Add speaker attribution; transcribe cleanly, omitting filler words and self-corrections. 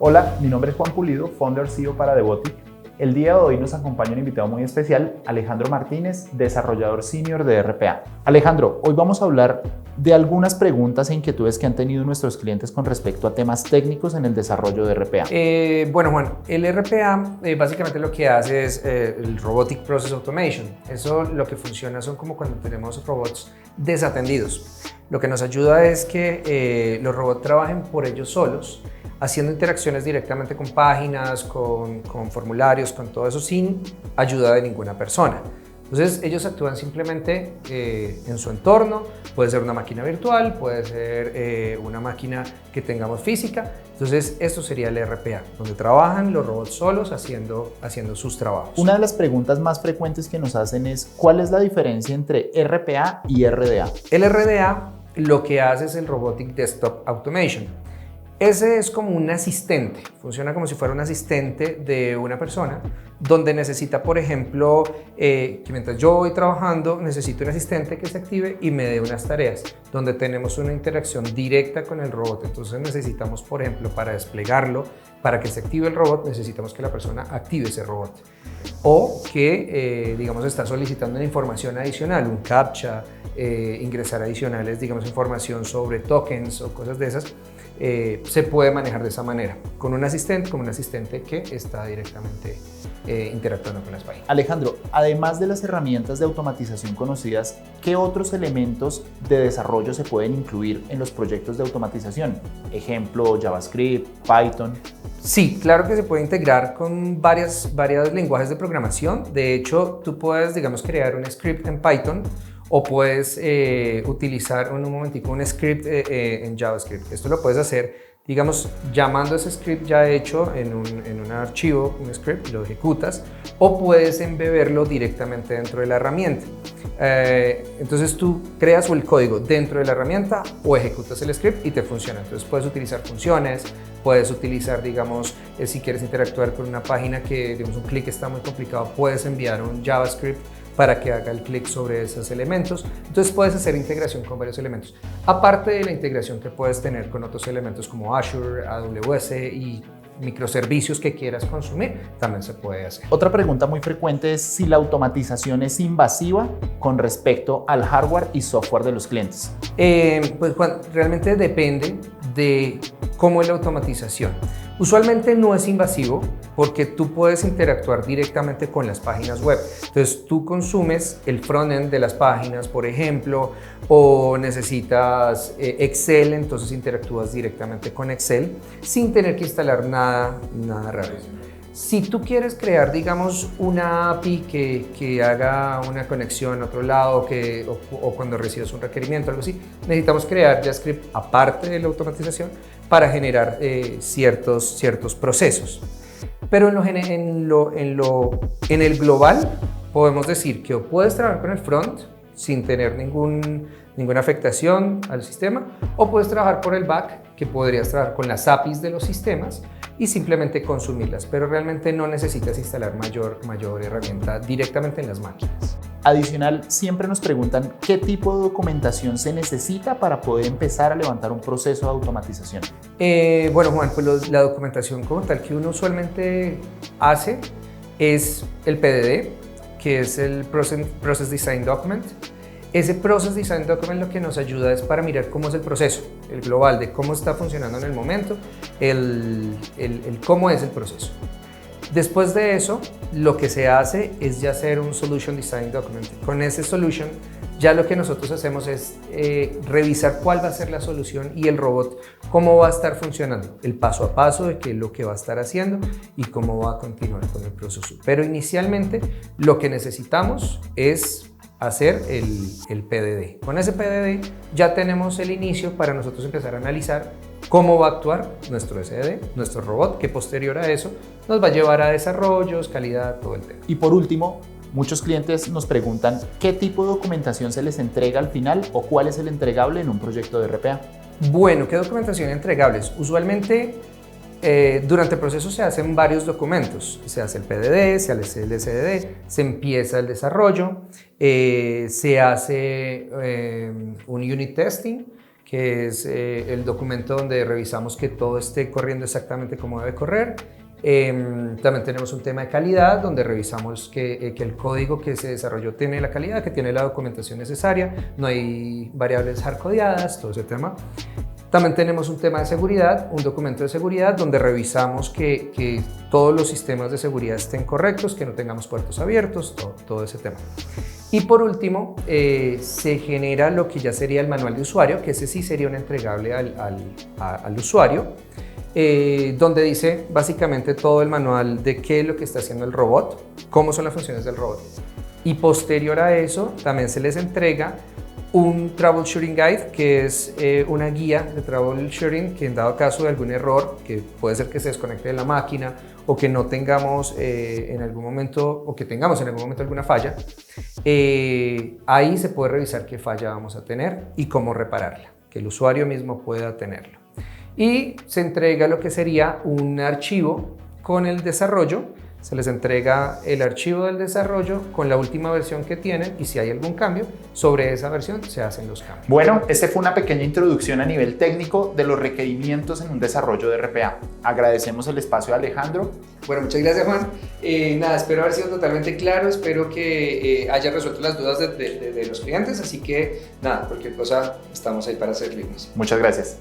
Speaker 1: Hola, mi nombre es Juan Pulido, Founder CEO para Devotic. El día de hoy nos acompaña un invitado muy especial, Alejandro Martínez, desarrollador senior de RPA. Alejandro, hoy vamos a hablar de algunas preguntas e inquietudes que han tenido nuestros clientes con respecto a temas técnicos en el desarrollo de RPA.
Speaker 2: Bueno, Juan, el RPA básicamente lo que hace es el Robotic Process Automation. Eso lo que funciona son como cuando tenemos robots desatendidos. Lo que nos ayuda es que los robots trabajen por ellos solos, haciendo interacciones directamente con páginas, con formularios, con todo eso, sin ayuda de ninguna persona. Entonces ellos actúan simplemente en su entorno, puede ser una máquina virtual, puede ser una máquina que tengamos física. Entonces esto sería el RPA, donde trabajan los robots solos haciendo sus trabajos.
Speaker 1: Una de las preguntas más frecuentes que nos hacen es ¿cuál es la diferencia entre RPA y RDA?
Speaker 2: El RDA lo que hace es el Robotic Desktop Automation. Ese es como un asistente, funciona como si fuera un asistente de una persona donde necesita, por ejemplo, que mientras yo voy trabajando necesito un asistente que se active y me dé unas tareas, donde tenemos una interacción directa con el robot. Entonces necesitamos, por ejemplo, para desplegarlo, para que se active el robot, necesitamos que la persona active ese robot. O que, digamos, está solicitando una información adicional, un CAPTCHA, ingresar adicionales, digamos, información sobre tokens o cosas de esas. Se puede manejar de esa manera, con un asistente que está directamente interactuando con las páginas.
Speaker 1: Alejandro, además de las herramientas de automatización conocidas, ¿qué otros elementos de desarrollo se pueden incluir en los proyectos de automatización? Ejemplo, JavaScript, Python.
Speaker 2: Sí, claro que se puede integrar con varios lenguajes de programación. De hecho, tú puedes, digamos, crear un script en Python o puedes utilizar un script en JavaScript. Esto lo puedes hacer, digamos, llamando ese script ya hecho en un archivo, un script, lo ejecutas, o puedes embeberlo directamente dentro de la herramienta. Entonces tú creas el código dentro de la herramienta o ejecutas el script y te funciona. Entonces puedes utilizar funciones, puedes utilizar, digamos, si quieres interactuar con una página que, digamos, un clic está muy complicado, puedes enviar un JavaScript para que haga el clic sobre esos elementos. Entonces puedes hacer integración con varios elementos. Aparte de la integración que puedes tener con otros elementos como Azure, AWS y microservicios que quieras consumir, también se puede hacer.
Speaker 1: Otra pregunta muy frecuente es si la automatización es invasiva con respecto al hardware y software de los clientes.
Speaker 2: Pues Juan, realmente depende de cómo es la automatización. Usualmente no es invasivo porque tú puedes interactuar directamente con las páginas web. Entonces tú consumes el frontend de las páginas, por ejemplo, o necesitas Excel, entonces interactúas directamente con Excel sin tener que instalar nada raro. Si tú quieres crear, digamos, una API que haga una conexión a otro lado o cuando recibes un requerimiento, algo así, necesitamos crear JavaScript aparte de la automatización para generar ciertos procesos. Pero en el global podemos decir que o puedes trabajar con el front sin tener ninguna afectación al sistema, o puedes trabajar por el back, que podrías trabajar con las APIs de los sistemas y simplemente consumirlas, pero realmente no necesitas instalar mayor herramienta directamente en las máquinas.
Speaker 1: Adicional, siempre nos preguntan qué tipo de documentación se necesita para poder empezar a levantar un proceso de automatización.
Speaker 2: Bueno, Juan, pues la documentación como tal que uno usualmente hace es el PDD, que es el Process Design Document. Ese Process Design Document lo que nos ayuda es para mirar cómo es el proceso, el global, de cómo está funcionando en el momento, el cómo es el proceso. Después de eso, lo que se hace es ya hacer un Solution Design Document. Con ese Solution, ya lo que nosotros hacemos es revisar cuál va a ser la solución y el robot, cómo va a estar funcionando, el paso a paso de qué es lo que va a estar haciendo y cómo va a continuar con el proceso. Pero inicialmente, lo que necesitamos es hacer el PDD. Con ese PDD ya tenemos el inicio para nosotros empezar a analizar cómo va a actuar nuestro SDD, nuestro robot, que posterior a eso nos va a llevar a desarrollos, calidad, todo el tema.
Speaker 1: Y por último, muchos clientes nos preguntan qué tipo de documentación se les entrega al final o cuál es el entregable en un proyecto de RPA.
Speaker 2: Bueno, ¿qué documentación entregables? Usualmente durante el proceso se hacen varios documentos, se hace el PDD, se hace el SDD, se empieza el desarrollo, se hace un unit testing, que es el documento donde revisamos que todo esté corriendo exactamente como debe correr. También tenemos un tema de calidad, donde revisamos que el código que se desarrolló tiene la calidad, que tiene la documentación necesaria, no hay variables hardcodeadas, todo ese tema. También tenemos un tema de seguridad, un documento de seguridad, donde revisamos que todos los sistemas de seguridad estén correctos, que no tengamos puertos abiertos, todo ese tema. Y por último, se genera lo que ya sería el manual de usuario, que ese sí sería un entregable al usuario, donde dice básicamente todo el manual de qué es lo que está haciendo el robot, cómo son las funciones del robot. Y posterior a eso, también se les entrega un Troubleshooting Guide, que es una guía de troubleshooting que en dado caso de algún error, que puede ser que se desconecte de la máquina o que no tengamos en algún momento, o que tengamos en algún momento alguna falla, ahí se puede revisar qué falla vamos a tener y cómo repararla, que el usuario mismo pueda tenerlo. Y se entrega lo que sería un archivo con el desarrollo. Se les entrega el archivo del desarrollo con la última versión que tienen y si hay algún cambio, sobre esa versión se hacen los cambios.
Speaker 1: Bueno, este fue una pequeña introducción a nivel técnico de los requerimientos en un desarrollo de RPA. Agradecemos el espacio a Alejandro.
Speaker 2: Bueno, muchas gracias, Juan. Nada, espero haber sido totalmente claro, espero que haya resuelto las dudas de los clientes, así que nada, cualquier cosa estamos ahí para servirnos.
Speaker 1: Muchas gracias.